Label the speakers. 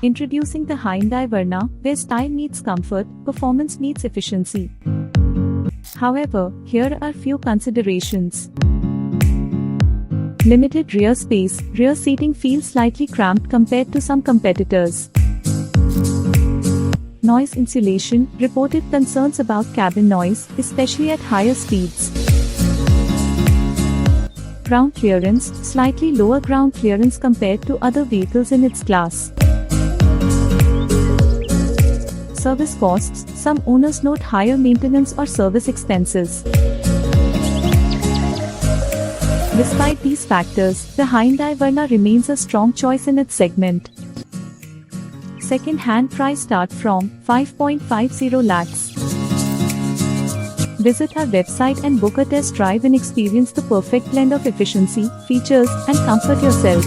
Speaker 1: Introducing the Hyundai Verna, where style meets comfort, performance meets efficiency. However, here are few considerations. Limited rear space. Rear seating feels slightly cramped compared to some competitors. Noise insulation. Reported concerns about cabin noise, especially at higher speeds. Ground clearance. Slightly lower ground clearance compared to other vehicles in its class. Service costs. Some owners note higher maintenance or service expenses. Despite these factors, the Hyundai Verna remains a strong choice in its segment. Second-hand price start from 5.50 lakhs. Visit our website and book a test drive and experience the perfect blend of efficiency, features, and comfort yourself.